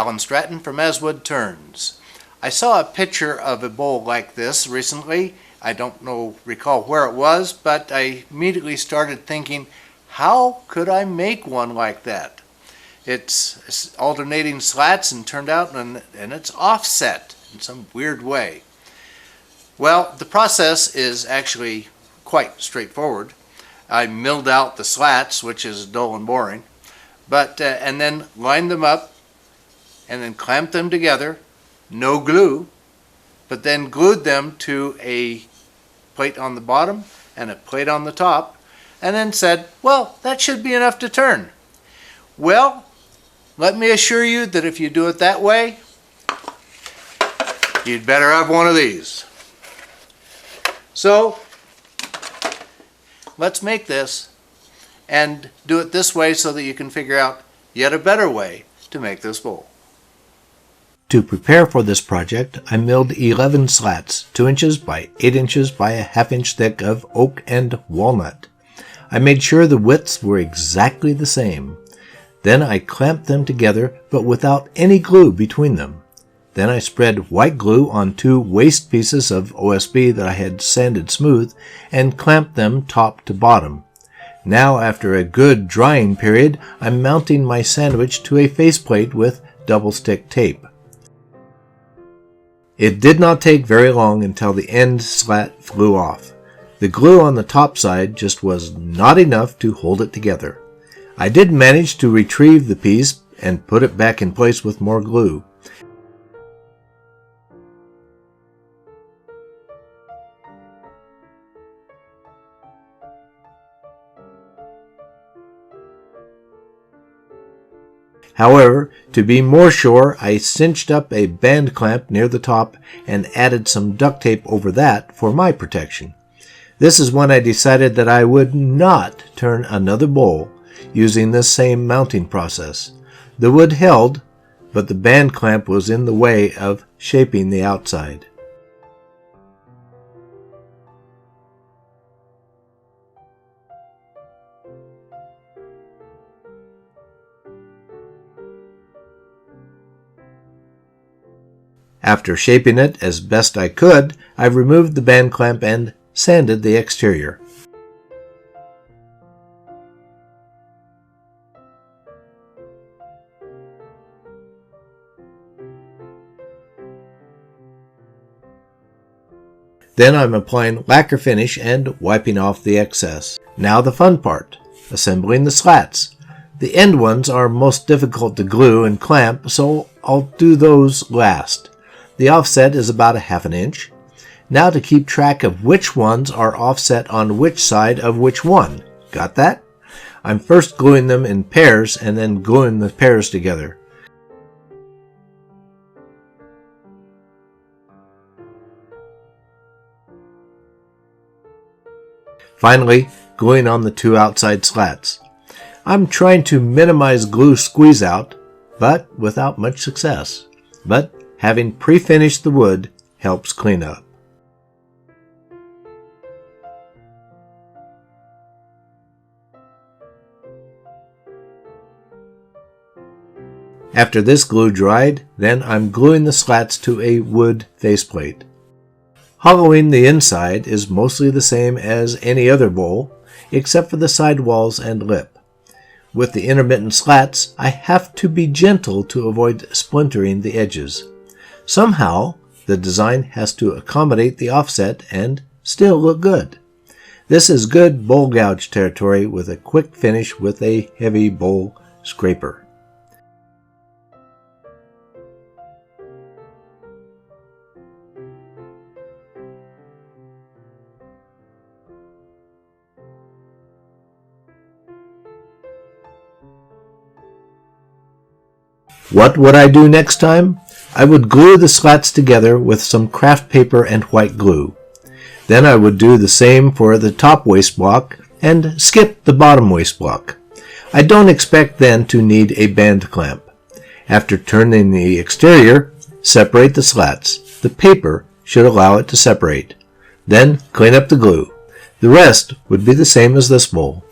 Alan Stratton from As Wood Turns. I saw a picture of a bowl like this recently. I don't recall where it was, but I immediately started thinking, how could I make one like that? It's alternating slats and turned out and it's offset in some weird way. Well, the process is actually quite straightforward. I milled out the slats, which is dull and boring, and then lined them up and then clamped them together, no glue, but then glued them to a plate on the bottom and a plate on the top, and then said, well, that should be enough to turn. Well, let me assure you that if you do it that way, you'd better have one of these. So, let's make this and do it this way so that you can figure out yet a better way to make this bowl. To prepare for this project, I milled 11 slats, 2 inches by 8 inches by a ½ inch thick of oak and walnut. I made sure the widths were exactly the same. Then I clamped them together, but without any glue between them. Then I spread white glue on 2 waste pieces of OSB that I had sanded smooth and clamped them top to bottom. Now, after a good drying period, I'm mounting my sandwich to a faceplate with double stick tape. It did not take very long until the end slat flew off. The glue on the top side just was not enough to hold it together. I did manage to retrieve the piece and put it back in place with more glue. However, to be more sure, I cinched up a band clamp near the top and added some duct tape over that for my protection. This is when I decided that I would not turn another bowl using this same mounting process. The wood held, but the band clamp was in the way of shaping the outside. After shaping it as best I could, I removed the band clamp and sanded the exterior. Then I'm applying lacquer finish and wiping off the excess. Now the fun part, assembling the slats. The end ones are most difficult to glue and clamp, so I'll do those last. The offset is about ½ inch. Now to keep track of which ones are offset on which side of which one. Got that? I'm first gluing them in pairs and then gluing the pairs together. Finally, gluing on the 2 outside slats. I'm trying to minimize glue squeeze out, but without much success. But having pre-finished the wood helps clean up. After this glue dried, then I'm gluing the slats to a wood faceplate. Hollowing the inside is mostly the same as any other bowl, except for the side walls and lip. With the intermittent slats, I have to be gentle to avoid splintering the edges. Somehow, the design has to accommodate the offset and still look good. This is good bowl gouge territory with a quick finish with a heavy bowl scraper. What would I do next time? I would glue the slats together with some craft paper and white glue. Then I would do the same for the top waist block and skip the bottom waist block. I don't expect then to need a band clamp. After turning the exterior, separate the slats. The paper should allow it to separate. Then clean up the glue. The rest would be the same as this bowl.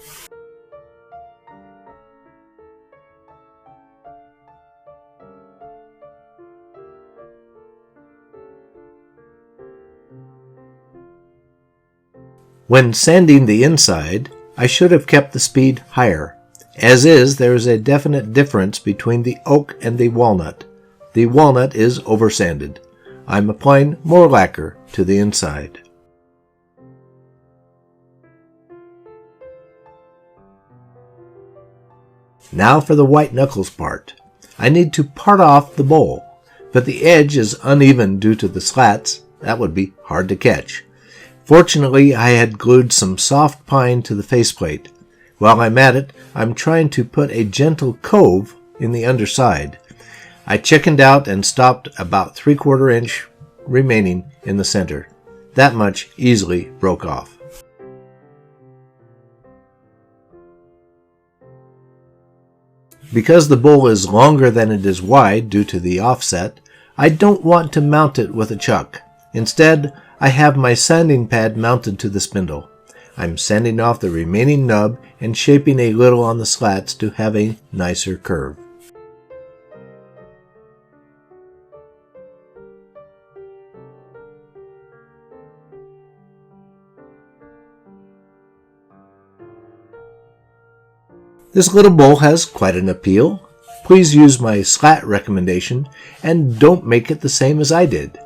When sanding the inside, I should have kept the speed higher. As is, there is a definite difference between the oak and the walnut. The walnut is oversanded. I'm applying more lacquer to the inside. Now for the white knuckles part. I need to part off the bowl, but the edge is uneven due to the slats. That would be hard to catch. Fortunately, I had glued some soft pine to the faceplate. While I'm at it, I'm trying to put a gentle cove in the underside. I chickened out and stopped about 3/4 inch remaining in the center. That much easily broke off. Because the bowl is longer than it is wide due to the offset, I don't want to mount it with a chuck. Instead, I have my sanding pad mounted to the spindle. I'm sanding off the remaining nub and shaping a little on the slats to have a nicer curve. This little bowl has quite an appeal. Please use my slat recommendation and don't make it the same as I did.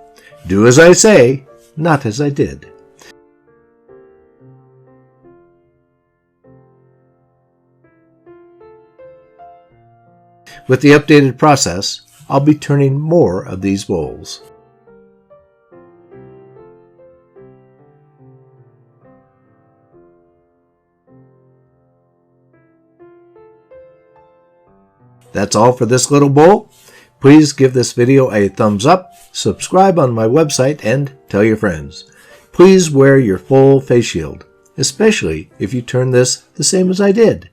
Do as I say, not as I did. With the updated process, I'll be turning more of these bowls. That's all for this little bowl. Please give this video a thumbs up, subscribe on my website, and tell your friends. Please wear your full face shield, especially if you turn this the same as I did.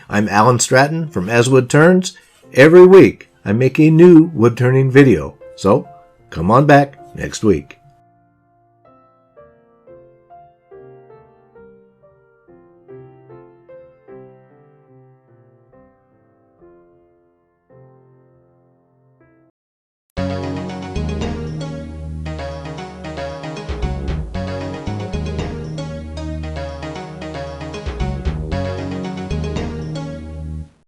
I'm Alan Stratton from As Wood Turns. Every week I make a new wood turning video, so come on back next week.